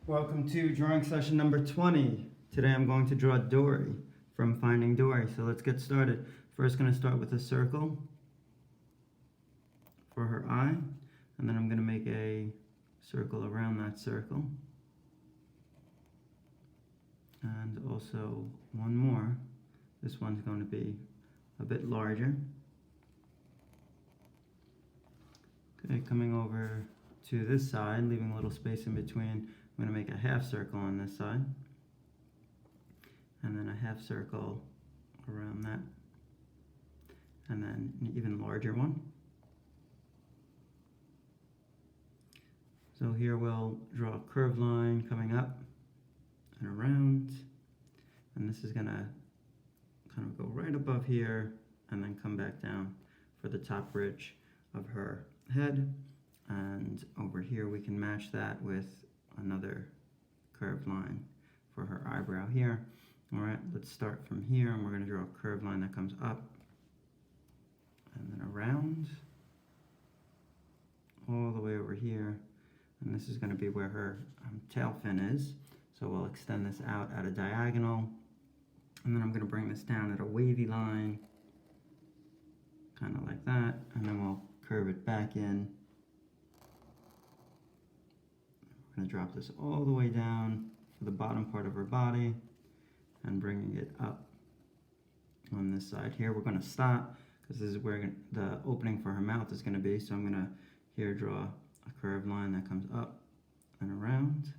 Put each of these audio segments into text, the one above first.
Welcome to drawing session number 20. Today I'm going to draw Dory from Finding Dory. So let's get started. First going to start with a circle for her eye, and then I'm going to make a circle around that circle. And also one more. This one's going to be a bit larger. Okay, coming over to this side, leaving a little space in between, I'm going to make a half circle on this side, and then a half circle around that, and then an even larger one. So here we'll draw a curved line coming up and around, and this is going to kind of go right above here and then come back down for the top ridge of her head. And over here we can match that with another curved line for her eyebrow here. All right, let's start from here, and we're going to draw a curved line that comes up and then around all the way over here, and this is going to be where her tail fin is. So we'll extend this out at a diagonal, and then I'm going to bring this down at a wavy line, kind of like that, and then we'll curve it back in. We're going to drop this all the way down to the bottom part of her body and bringing it up on this side here. We're going to stop because this is where the opening for her mouth is going to be. So I'm going to here draw a curved line that comes up and around.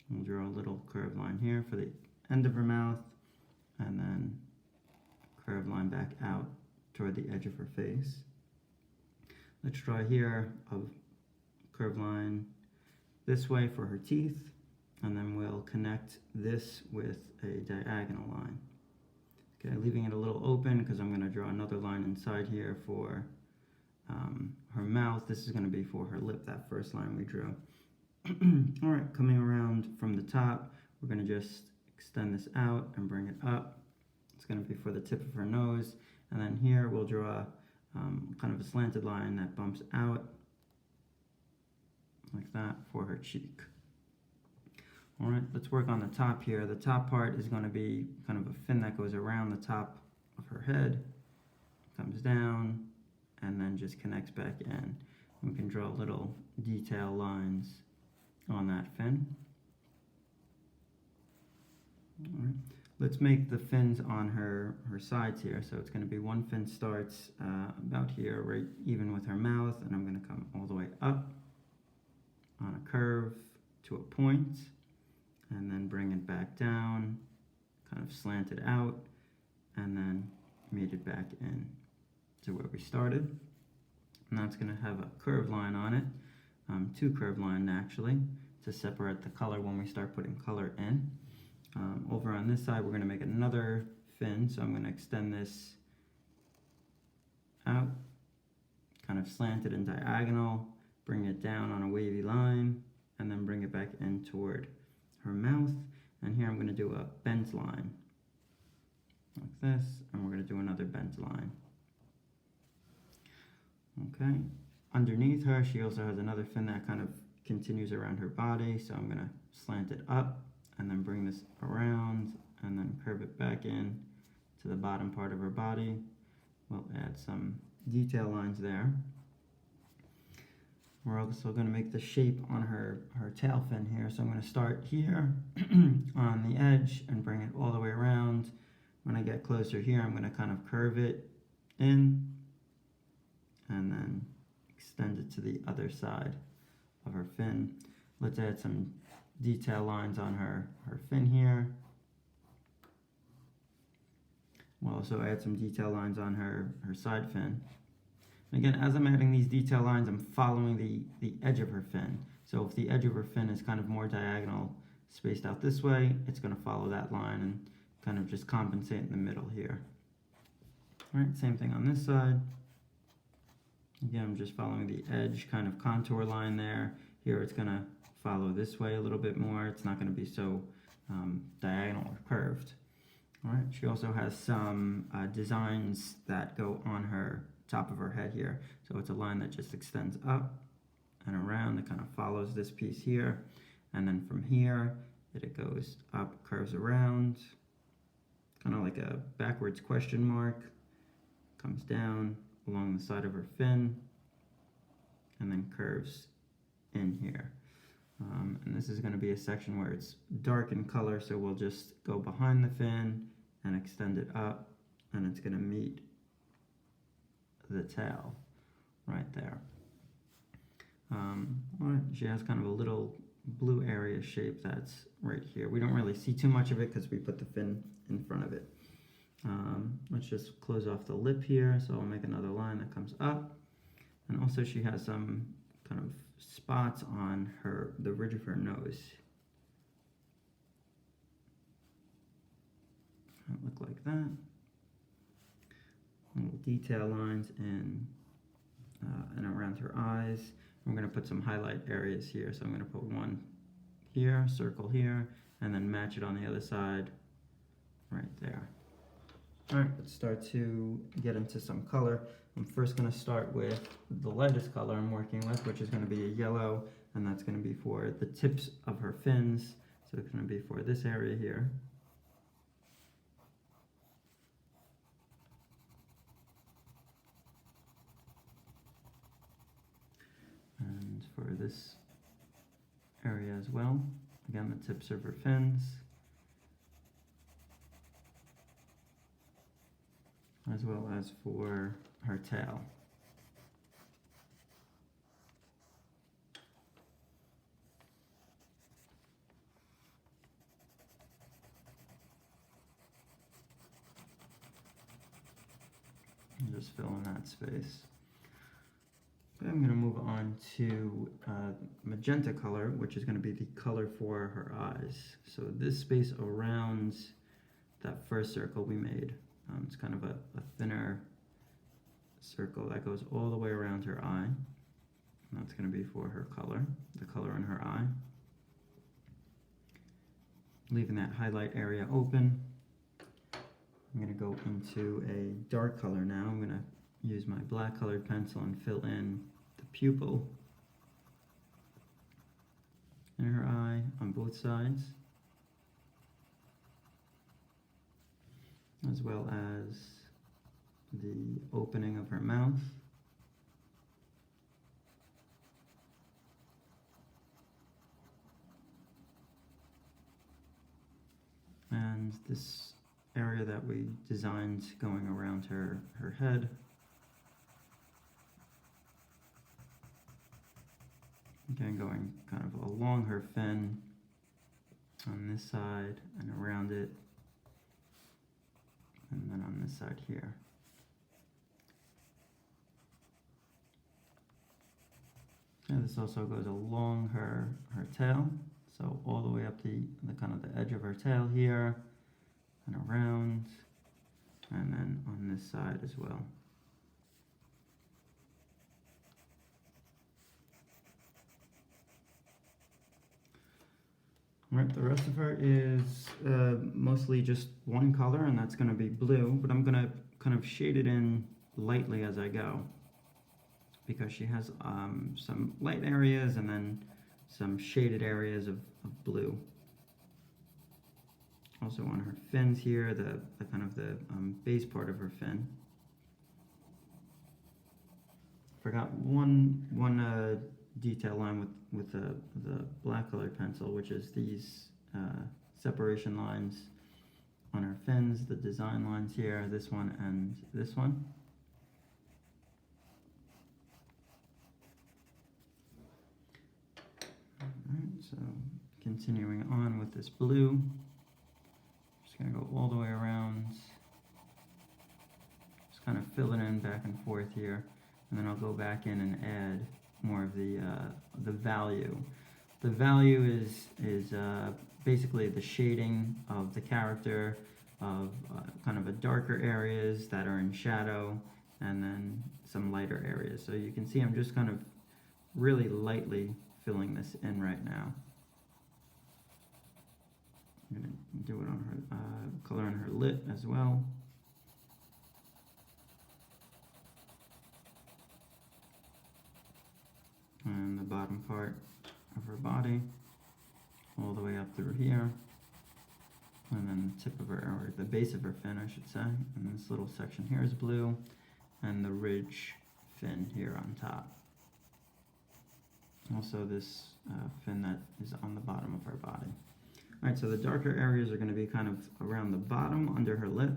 We'll draw a little curved line here for the end of her mouth, and then a curved line back out toward the edge of her face. Let's draw here a curved line this way for her teeth, and then we'll connect this with a diagonal line. Okay, leaving it a little open because I'm going to draw another line inside here for her mouth. This is going to be for her lip, that first line we drew. All right, coming around from the top, we're going to just extend this out and bring it up. It's going to be for the tip of her nose, and then here we'll draw kind of a slanted line that bumps out like that for her cheek. All right, let's work on the top here. The top part is going to be kind of a fin that goes around the top of her head, comes down, and then just connects back in. We can draw little detail lines on that fin. All right, let's make the fins on her sides here. So it's going to be one fin starts about here, right even with her mouth, and I'm going to come all the way up on a curve to a point, and then bring it back down, kind of slant it out, and then meet it back in to where we started. And that's going to have a curved line on it, two curved lines actually, to separate the color when we start putting color in. Over on this side, we're going to make another fin, so I'm going to extend this out, kind of slanted and diagonal, bring it down on a wavy line, and then bring it back in toward her mouth. And here I'm going to do a bent line like this, and we're going to do another bent line. Okay, underneath her she also has another fin that kind of continues around her body, so I'm going to slant it up and then bring this around and then curve it back in to the bottom part of her body. We'll add some detail lines there. We're also going to make the shape on her tail fin here. So I'm going to start here on the edge and bring it all the way around. When I get closer here, I'm going to kind of curve it in and then extend it to the other side of her fin. Let's add some detail lines on her fin here. We'll also add some detail lines on her side fin. And again, as I'm adding these detail lines, I'm following the edge of her fin. So if the edge of her fin is kind of more diagonal, spaced out this way, it's going to follow that line and kind of just compensate in the middle here. All right, same thing on this side. Again, I'm just following the edge kind of contour line there. Here it's going to follow this way a little bit more. It's not going to be so diagonal or curved. All right, she also has some designs that go on her top of her head here. So it's a line that just extends up and around that kind of follows this piece here. and then from here it goes up, curves around, kind of like a backwards question mark, comes down along the side of her fin, and then curves in here. And this is going to be a section where it's dark in color, so we'll just go behind the fin and extend it up, and it's going to meet the tail right there. She has kind of a little blue area shape that's right here. We don't really see too much of it because we put the fin in front of it. Let's just close off the lip here, so I'll make another line that comes up. And also she has some kind of spots on the ridge of her nose. That look like that. Little detail lines in and around her eyes. I'm going to put some highlight areas here, so I'm going to put one here, circle here, and then match it on the other side right there. Alright, let's start to get into some color. I'm first going to start with the lightest color I'm working with, which is going to be a yellow, and that's going to be for the tips of her fins. So it's going to be for this area here. And for this area as well, again, the tips of her fins, as well as for her tail. And just fill in that space. Okay, I'm going to move on to magenta color, which is going to be the color for her eyes. So this space around that first circle we made, it's kind of a thinner circle that goes all the way around her eye. And that's going to be for her color, the color in her eye. Leaving that highlight area open. I'm going to go into a dark color now. I'm going to use my black colored pencil and fill in the pupil in her eye on both sides, as well as the opening of her mouth. And this area that we designed going around her head. Again, going kind of along her fin on this side and around it, and then on this side here. And this also goes along her tail, so all the way up the kind of the edge of her tail here, and around, and then on this side as well. Right, the rest of her is mostly just one color, and that's going to be blue, but I'm going to kind of shade it in lightly as I go, because she has some light areas and then some shaded areas of blue. Also on her fins here, the kind of the base part of her fin. Forgot one detail line with the black colored pencil, which is these separation lines on her fins, the design lines here, this one and this one. Alright, so continuing on with this blue. Just going to go all the way around, just kind of fill it in back and forth here, and then I'll go back in and add more of the value. The value is basically the shading of the character, of kind of a darker areas that are in shadow, and then some lighter areas. So you can see I'm just kind of really lightly filling this in right now. I'm going to do it on her color on her lip as well. And the bottom part of her body. through here. And then the tip of her, or the base of her fin, I should say. And this little section here is blue, and the ridge fin here on top. Also this fin that is on the bottom of her body. All right, so the darker areas are going to be kind of around the bottom under her lip.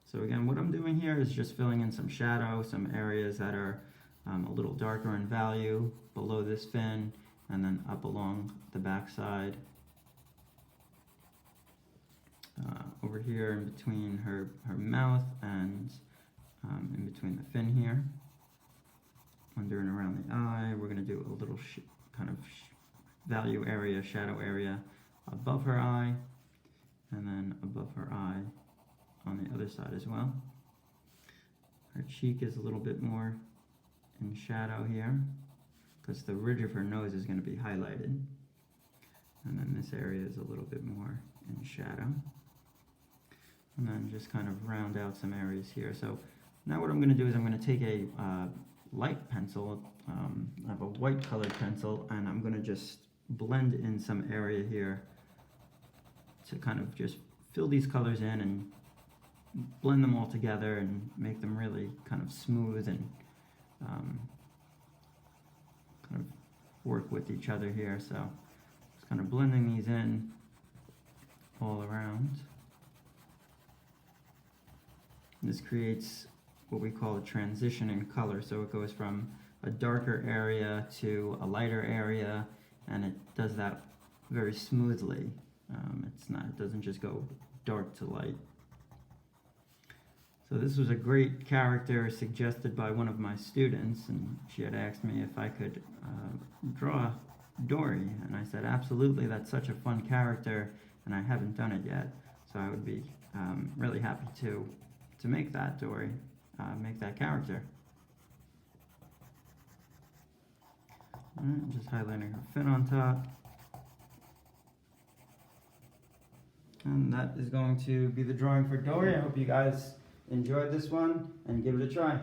So again, what I'm doing here is just filling in some shadow, some areas that are a little darker in value below this fin, and then up along the back side. Over here in between her mouth and in between the fin here. Under and around the eye, we're going to do a little kind of value area, shadow area above her eye, and then above her eye on the other side as well. Her cheek is a little bit more in shadow here, because the ridge of her nose is going to be highlighted. And then this area is a little bit more in shadow. And then just kind of round out some areas here. So now what I'm going to do is I'm going to take a light pencil, I have a white colored pencil, and I'm going to just blend in some area here to kind of just fill these colors in and blend them all together and make them really kind of smooth and kind of work with each other here. So just kind of blending these in all around. This creates what we call a transition in color. So it goes from a darker area to a lighter area, and it does that very smoothly. It doesn't just go dark to light. So this was a great character suggested by one of my students, and she had asked me if I could draw Dory, and I said absolutely, that's such a fun character, and I haven't done it yet, so I would be really happy to make that Dory, make that character. Alright, just highlighting her fin on top. And that is going to be the drawing for Dory. I hope you guys enjoyed this one and give it a try.